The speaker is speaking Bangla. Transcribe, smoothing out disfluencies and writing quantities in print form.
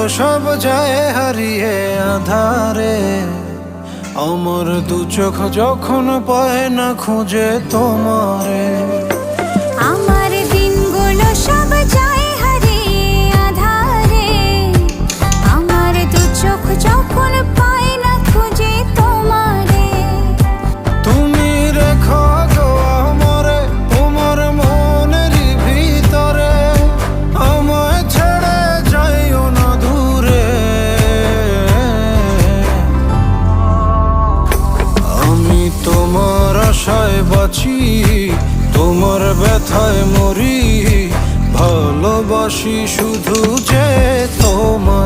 সব যায় হারিয়ে আধারে। আমার দু চোখ যখন পায় না খুঁজে তোমারে। আমার দিনগুলো সব যায় হারিয়ে আঁধারে। আমার দু চোখ যখন পায় না খুঁজে তোমারে। তুমি রেখো গো আমারে তোমার মনের ভিতরে, আমায় ছেড়ে যাইও না দূরে। আমি তোমার আশায় বাঁচি, তোমার ব্যথায় মরি, ভালোবাসি শুধু যে তোমার।